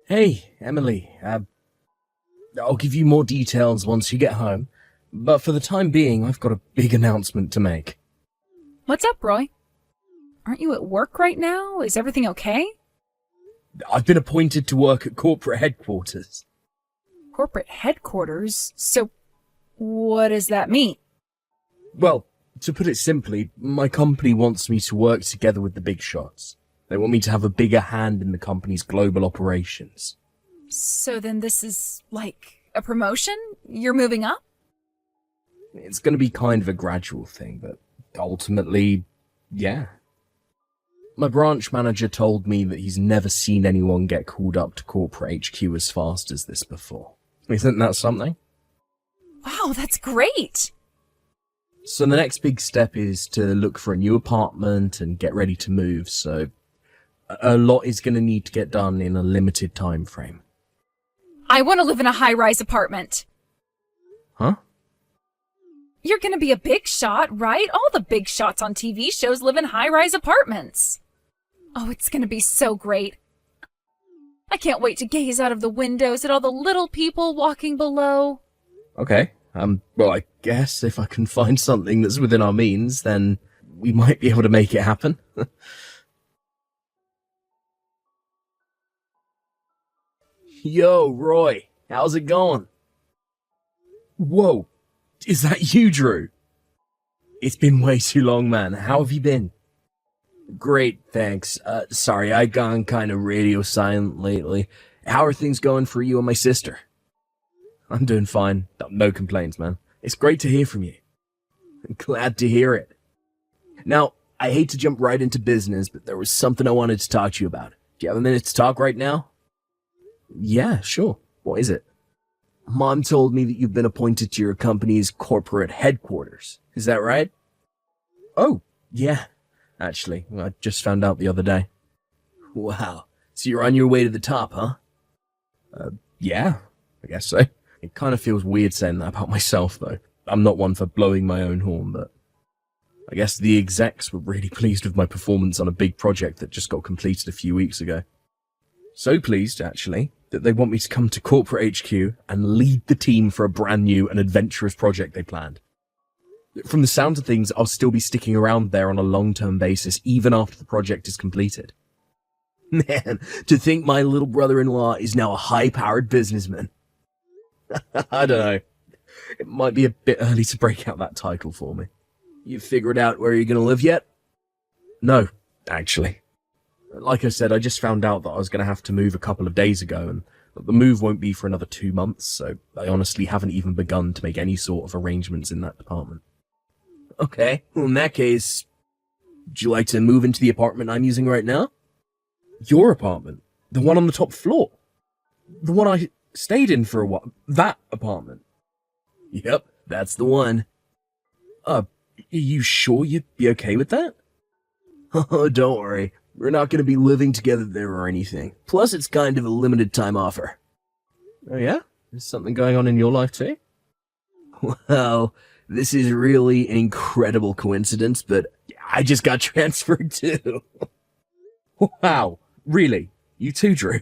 Hey, Emily. I'll give you more details once you get home, but for the time being, I've got a big announcement to make. What's up, Roy? Aren't you at work right now? Is everything okay? I've been appointed to work at corporate headquarters. Corporate headquarters? So, what does that mean? Well, to put it simply, my company wants me to work together with the big shots. They want me to have a bigger hand in the company's global operations. So then this is, like, a promotion? You're moving up? It's going to be kind of a gradual thing, but ultimately, yeah. My branch manager told me that he's never seen anyone get called up to corporate HQ as fast as this before. Isn't that something? Wow, that's great! So the next big step is to look for a new apartment and get ready to move, so a lot is going to need to get done in a limited time frame. I want to live in a high-rise apartment. Huh? You're gonna be a big shot, right? All the big shots on TV shows live in high-rise apartments. Oh, it's gonna be so great. I can't wait to gaze out of the windows at all the little people walking below. Okay, well, I guess if I can find something that's within our means, then we might be able to make it happen. Yo, Roy, how's it going? Whoa, is that you, Drew? It's been way too long, man. How have you been? Great, thanks. Sorry, I've gone kind of radio silent lately. How are things going for you and my sister? I'm doing fine. No complaints, man. It's great to hear from you. Glad to hear it. Now, I hate to jump right into business, but there was something I wanted to talk to you about. Do you have a minute to talk right now? Yeah, sure. What is it? Mom told me that you've been appointed to your company's corporate headquarters. Is that right? Oh, yeah. Actually, I just found out the other day. Wow. So you're on your way to the top, huh? Yeah, I guess so. It kind of feels weird saying that about myself, though. I'm not one for blowing my own horn, but I guess the execs were really pleased with my performance on a big project that just got completed a few weeks ago. So pleased, actually, that they want me to come to corporate HQ and lead the team for a brand new and adventurous project they planned. From the sound of things, I'll still be sticking around there on a long-term basis, even after the project is completed. Man, to think my little brother-in-law is now a high-powered businessman. I don't know. It might be a bit early to break out that title for me. You figured out where you're going to live yet? No, actually. Like I said, I just found out that I was going to have to move a couple of days ago, and the move won't be for another 2 months, so I honestly haven't even begun to make any sort of arrangements in that department. Okay, well in that case, would you like to move into the apartment I'm using right now? Your apartment? The one on the top floor? The one I stayed in for a while? That apartment? Yep, that's the one. Are you sure you'd be okay with that? Oh, don't worry. We're not going to be living together there or anything. Plus, it's kind of a limited time offer. Oh yeah? Is something going on in your life too? Well, this is really an incredible coincidence, but I just got transferred too. Wow, really? You too, Drew?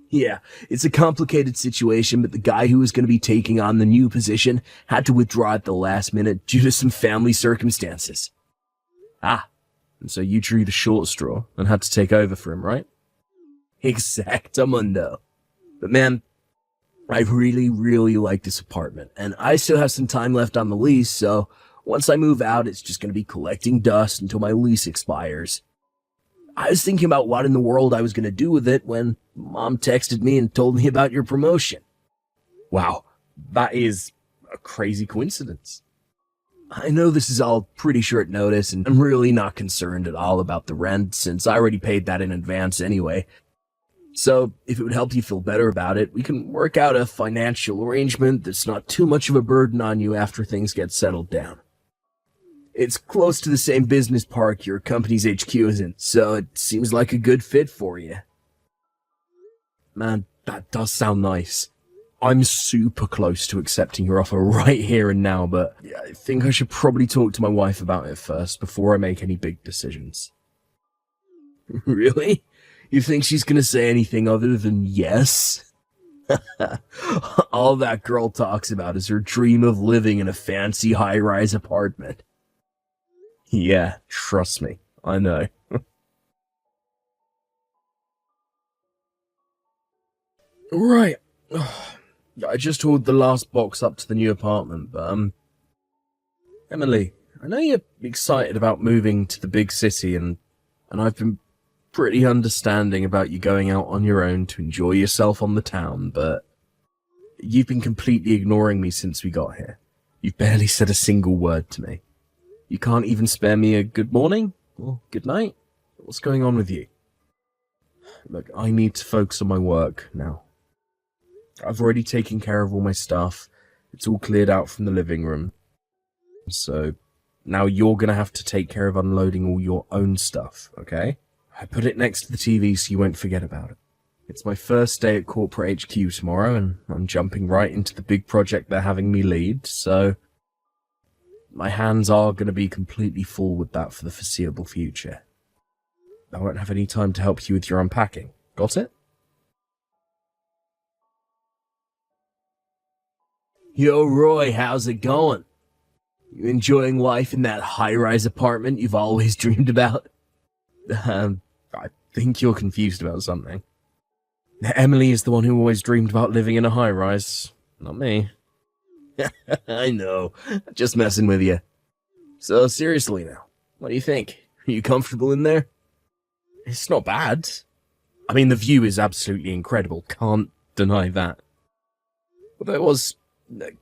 Yeah, it's a complicated situation, but the guy who was going to be taking on the new position had to withdraw at the last minute due to some family circumstances. Ah, and so you drew the short straw and had to take over for him, right? Exactamundo. But man, I really, really like this apartment, and I still have some time left on the lease, so once I move out, it's just going to be collecting dust until my lease expires. I was thinking about what in the world I was going to do with it when Mom texted me and told me about your promotion. Wow, that is a crazy coincidence. I know this is all pretty short notice, and I'm really not concerned at all about the rent, since I already paid that in advance anyway. So, if it would help you feel better about it, we can work out a financial arrangement that's not too much of a burden on you after things get settled down. It's close to the same business park your company's HQ is in, so it seems like a good fit for you. Man, that does sound nice. I'm super close to accepting your offer right here and now, but I think I should probably talk to my wife about it first before I make any big decisions. Really? You think she's gonna say anything other than yes? All that girl talks about is her dream of living in a fancy high-rise apartment. Yeah, trust me, I know. Right. I just hauled the last box up to the new apartment, but, Emily, I know you're excited about moving to the big city, and I've been pretty understanding about you going out on your own to enjoy yourself on the town, but you've been completely ignoring me since we got here. You've barely said a single word to me. You can't even spare me a good morning or good night? What's going on with you? Look, I need to focus on my work now. I've already taken care of all my stuff. It's all cleared out from the living room. So now you're gonna have to take care of unloading all your own stuff, okay? I put it next to the TV so you won't forget about it. It's my first day at corporate HQ tomorrow, and I'm jumping right into the big project they're having me lead, so my hands are gonna be completely full with that for the foreseeable future. I won't have any time to help you with your unpacking. Got it? Yo, Roy, how's it going? You enjoying life in that high-rise apartment you've always dreamed about? I think you're confused about something. Emily is the one who always dreamed about living in a high-rise, not me. I know, just messing with you. So seriously now, what do you think? Are you comfortable in there? It's not bad. I mean, the view is absolutely incredible, can't deny that. But it was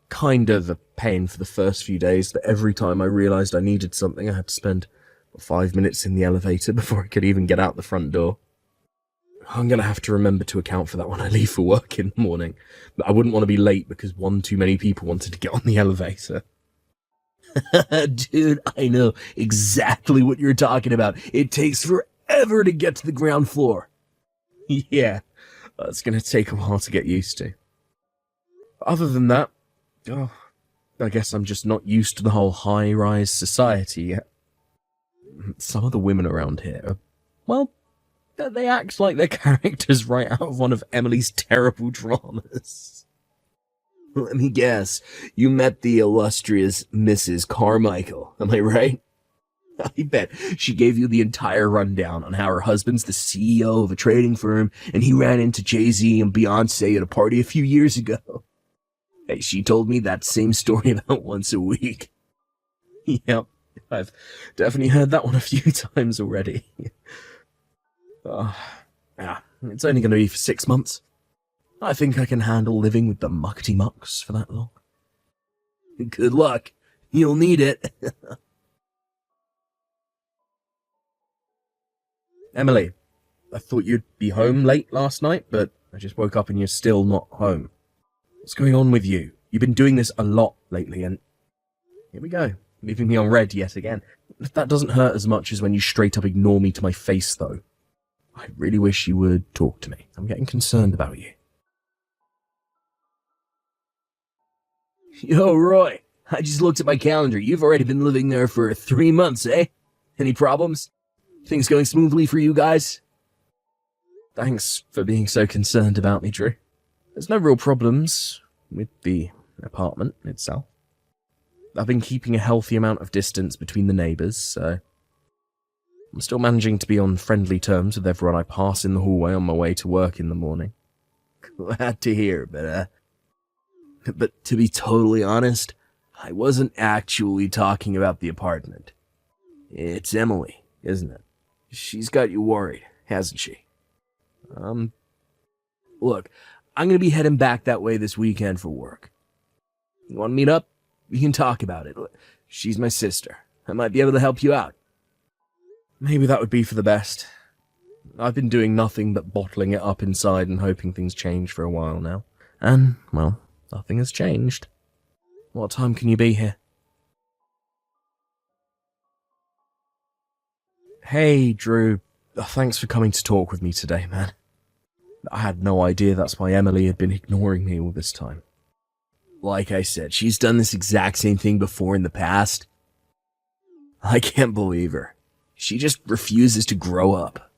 kind of a pain for the first few days that every time I realised I needed something, I had to spend 5 minutes in the elevator before I could even get out the front door. I'm going to have to remember to account for that when I leave for work in the morning. But I wouldn't want to be late because one too many people wanted to get on the elevator. Dude, I know exactly what you're talking about. It takes forever to get to the ground floor. Yeah, it's going to take a while to get used to. Other than that, I guess I'm just not used to the whole high-rise society yet. Some of the women around here, well, they act like they're characters right out of one of Emily's terrible dramas. Let me guess, you met the illustrious Mrs. Carmichael, am I right? I bet she gave you the entire rundown on how her husband's the CEO of a trading firm and he ran into Jay-Z and Beyonce at a party a few years ago. Hey, she told me that same story about once a week. Yep, I've definitely heard that one a few times already. Yeah, it's only going to be for 6 months. I think I can handle living with the muckety mucks for that long. Good luck. You'll need it. Emily, I thought you'd be home late last night, but I just woke up and you're still not home. What's going on with you? You've been doing this a lot lately, and here we go, leaving me on red yet again. That doesn't hurt as much as when you straight up ignore me to my face, though. I really wish you would talk to me. I'm getting concerned about you. Yo, Roy, I just looked at my calendar. You've already been living there for 3 months, eh? Any problems? Things going smoothly for you guys? Thanks for being so concerned about me, Drew. There's no real problems with the apartment itself. I've been keeping a healthy amount of distance between the neighbours, so I'm still managing to be on friendly terms with everyone I pass in the hallway on my way to work in the morning. Glad to hear, but to be totally honest, I wasn't actually talking about the apartment. It's Emily, isn't it? She's got you worried, hasn't she? Look, I'm gonna be heading back that way this weekend for work. You want to meet up? We can talk about it. She's my sister. I might be able to help you out. Maybe that would be for the best. I've been doing nothing but bottling it up inside and hoping things change for a while now. And, well, nothing has changed. What time can you be here? Hey, Drew. Thanks for coming to talk with me today, man. I had no idea that's why Emily had been ignoring me all this time. Like I said, she's done this exact same thing before in the past. I can't believe her. She just refuses to grow up.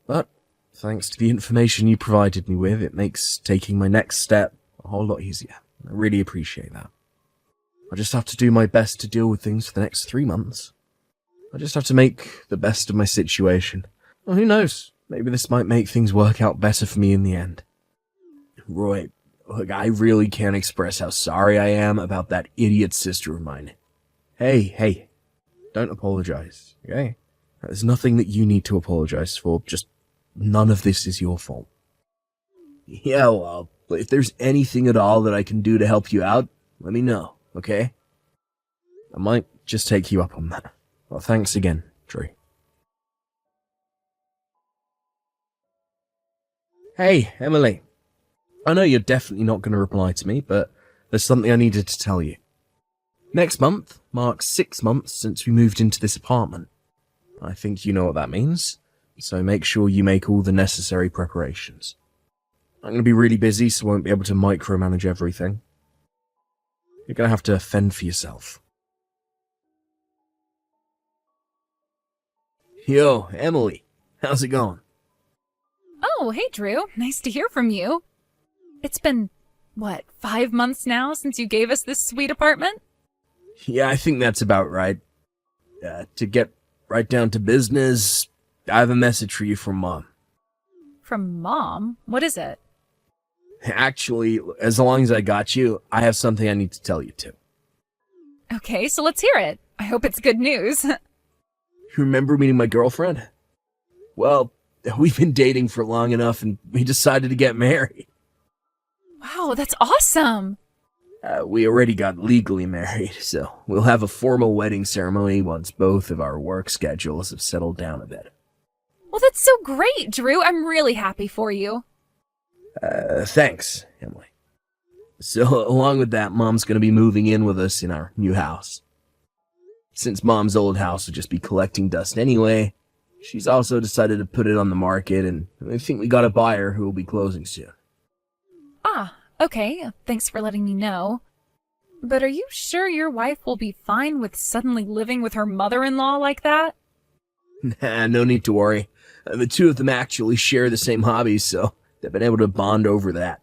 But Thanks to the information you provided me with, it makes taking my next step a whole lot easier. I really appreciate that. I just have to do my best to deal with things for the next 3 months. I just have to make the best of my situation. Well, who knows? Maybe this might make things work out better for me in the end. Roy, look, I really can't express how sorry I am about that idiot sister of mine. Hey, don't apologize, okay? There's nothing that you need to apologize for, just none of this is your fault. Yeah, well, if there's anything at all that I can do to help you out, let me know, okay? I might just take you up on that. Well, thanks again, Drew. Hey, Emily. I know you're definitely not going to reply to me, but there's something I needed to tell you. Next month marks 6 months since we moved into this apartment. I think you know what that means, so make sure you make all the necessary preparations. I'm going to be really busy, so I won't be able to micromanage everything. You're going to have to fend for yourself. Yo, Emily, how's it going? Oh, hey, Drew. Nice to hear from you. It's been, 5 months now since you gave us this sweet apartment? Yeah, I think that's about right. To get right down to business, I have a message for you from Mom. From Mom? What is it? Actually, as long as I got you, I have something I need to tell you too. Okay, so let's hear it. I hope it's good news. You remember meeting my girlfriend? Well, we've been dating for long enough and we decided to get married. Wow, that's awesome. We already got legally married, so we'll have a formal wedding ceremony once both of our work schedules have settled down a bit. Well, that's so great, Drew. I'm really happy for you. Thanks, Emily. So, along with that, Mom's gonna be moving in with us in our new house. Since Mom's old house will just be collecting dust anyway, she's also decided to put it on the market, and I think we got a buyer who will be closing soon. Ah, okay. Thanks for letting me know. But are you sure your wife will be fine with suddenly living with her mother-in-law like that? Nah, no need to worry. The two of them actually share the same hobbies, so they've been able to bond over that.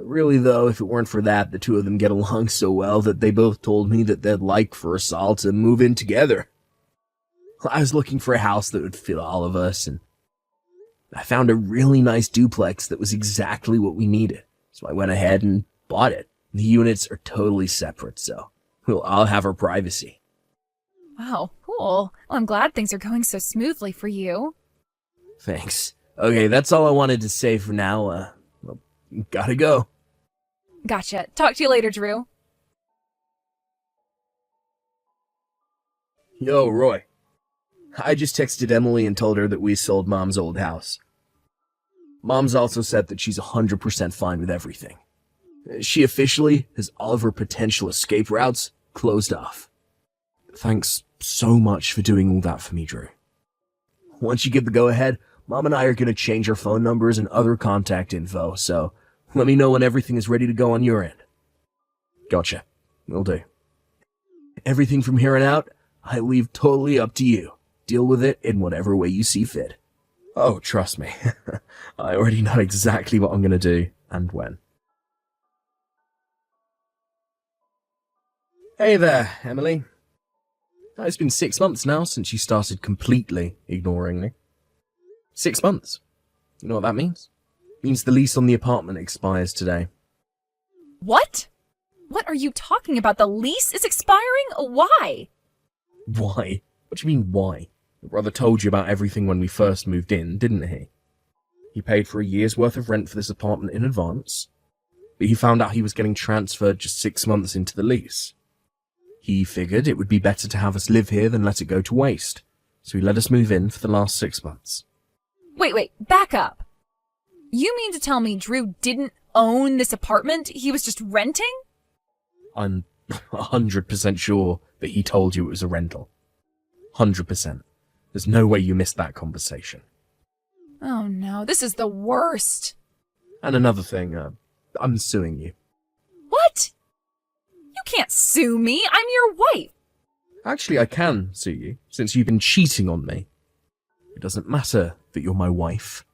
Really, though, if it weren't for that, the two of them get along so well that they both told me that they'd like for us all to move in together. I was looking for a house that would fit all of us, and I found a really nice duplex that was exactly what we needed. So I went ahead and bought it. The units are totally separate, so we'll all have our privacy. Wow, cool. Well, I'm glad things are going so smoothly for you. Thanks. Okay, that's all I wanted to say for now. Well, gotta go. Gotcha. Talk to you later, Drew. Yo, Roy. I just texted Emily and told her that we sold Mom's old house. Mom's also said that she's 100% fine with everything. She officially has all of her potential escape routes closed off. Thanks so much for doing all that for me, Drew. Once you give the go-ahead, Mom and I are going to change our phone numbers and other contact info, so let me know when everything is ready to go on your end. Gotcha. Will do. Everything from here on out, I leave totally up to you. Deal with it in whatever way you see fit. Oh, trust me. I already know exactly what I'm going to do and when. Hey there, Emily. It's been 6 months now since you started completely ignoring me. 6 months. You know what that means? It means the lease on the apartment expires today. What? What are you talking about? The lease is expiring? Why? Why? What do you mean, why? Your brother told you about everything when we first moved in, didn't he? He paid for a year's worth of rent for this apartment in advance, but he found out he was getting transferred just 6 months into the lease. He figured it would be better to have us live here than let it go to waste, so he let us move in for the last 6 months. Wait, back up. You mean to tell me Drew didn't own this apartment? He was just renting? I'm 100% sure that he told you it was a rental. 100%. There's no way you missed that conversation. Oh no, this is the worst. And another thing, I'm suing you. What? You can't sue me. I'm your wife. Actually, I can sue you, since you've been cheating on me. It doesn't matter that you're my wife.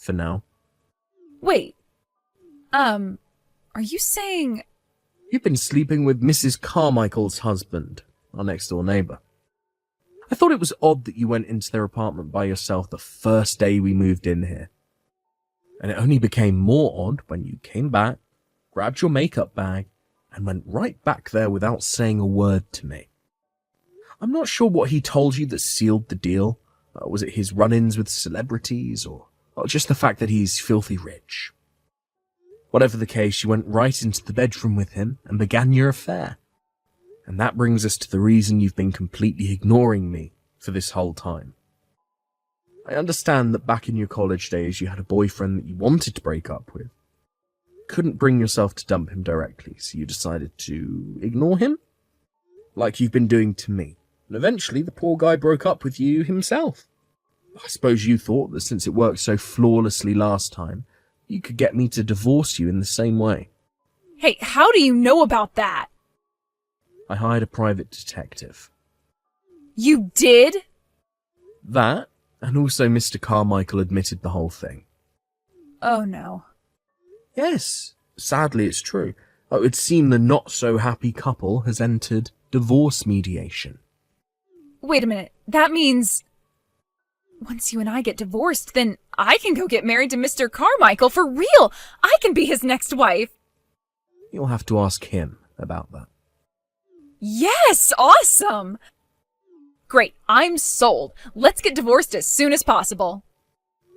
for now. Wait. Are you saying... You've been sleeping with Mrs. Carmichael's husband, our next-door neighbour. I thought it was odd that you went into their apartment by yourself the first day we moved in here. And it only became more odd when you came back, grabbed your makeup bag, and went right back there without saying a word to me. I'm not sure what he told you that sealed the deal. Was it his run-ins with celebrities, or just the fact that he's filthy rich? Whatever the case, you went right into the bedroom with him and began your affair. And that brings us to the reason you've been completely ignoring me for this whole time. I understand that back in your college days you had a boyfriend that you wanted to break up with. Couldn't bring yourself to dump him directly, so you decided to ignore him? Like you've been doing to me. And eventually the poor guy broke up with you himself. I suppose you thought that since it worked so flawlessly last time, you could get me to divorce you in the same way. Hey, how do you know about that? I hired a private detective. You did? That, and also Mr. Carmichael admitted the whole thing. Oh no. Yes, sadly it's true. It would seem the not-so-happy couple has entered divorce mediation. Wait a minute, that means... Once you and I get divorced, then I can go get married to Mr. Carmichael for real! I can be his next wife! You'll have to ask him about that. Yes! Awesome! Great, I'm sold. Let's get divorced as soon as possible.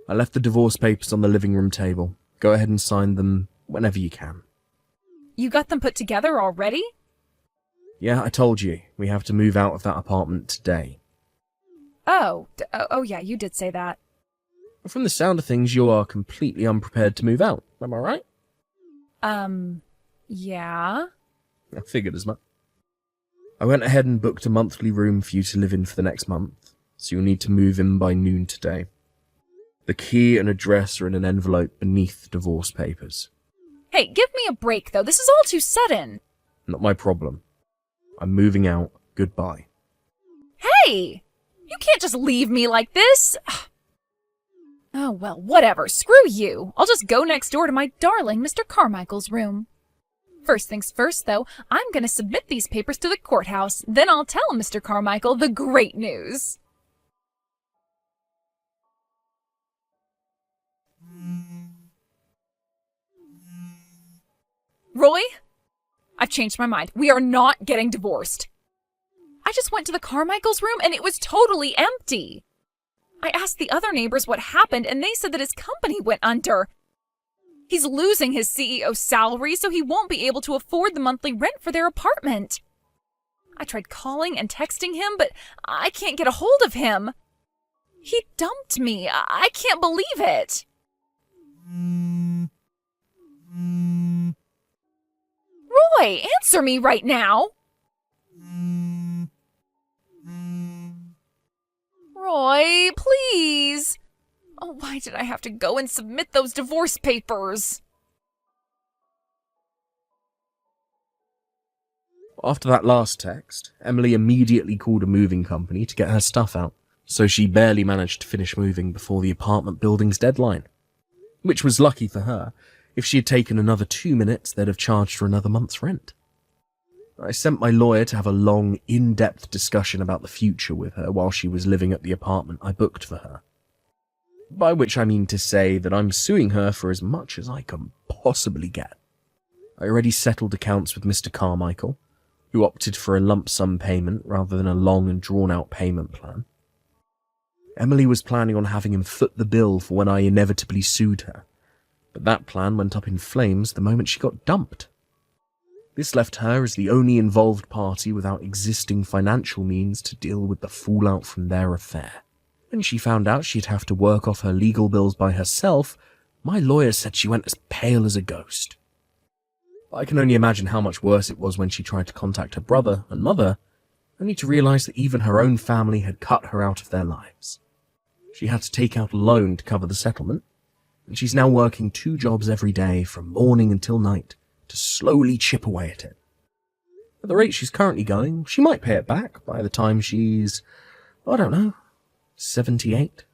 I left the divorce papers on the living room table. Go ahead and sign them whenever you can. You got them put together already? Yeah, I told you. We have to move out of that apartment today. Oh yeah, you did say that. From the sound of things, you are completely unprepared to move out. Am I right? Yeah? I figured as much. I went ahead and booked a monthly room for you to live in for the next month, so you'll need to move in by noon today. The key and address are in an envelope beneath the divorce papers. Hey, give me a break, though. This is all too sudden. Not my problem. I'm moving out. Goodbye. Hey! You can't just leave me like this. Oh, well, whatever. Screw you. I'll just go next door to my darling Mr. Carmichael's room. First things first, though, I'm going to submit these papers to the courthouse. Then I'll tell Mr. Carmichael the great news. Roy? I've changed my mind. We are not getting divorced. I just went to the Carmichael's room and it was totally empty. I asked the other neighbors what happened and they said that his company went under. He's losing his CEO salary, so he won't be able to afford the monthly rent for their apartment. I tried calling and texting him, but I can't get a hold of him. He dumped me. I can't believe it. Roy, answer me right now. Roy, please. Oh, why did I have to go and submit those divorce papers? After that last text, Emily immediately called a moving company to get her stuff out, so she barely managed to finish moving before the apartment building's deadline. Which was lucky for her. If she had taken another 2 minutes, they'd have charged her another month's rent. I sent my lawyer to have a long, in-depth discussion about the future with her while she was living at the apartment I booked for her. By which I mean to say that I'm suing her for as much as I can possibly get. I already settled accounts with Mr. Carmichael, who opted for a lump sum payment rather than a long and drawn-out payment plan. Emily was planning on having him foot the bill for when I inevitably sued her, but that plan went up in flames the moment she got dumped. This left her as the only involved party without existing financial means to deal with the fallout from their affair. When she found out she'd have to work off her legal bills by herself, my lawyer said she went as pale as a ghost. I can only imagine how much worse it was when she tried to contact her brother and mother, only to realize that even her own family had cut her out of their lives. She had to take out a loan to cover the settlement, and she's now working 2 jobs every day from morning until night to slowly chip away at it. At the rate she's currently going, she might pay it back by the time she's, 78.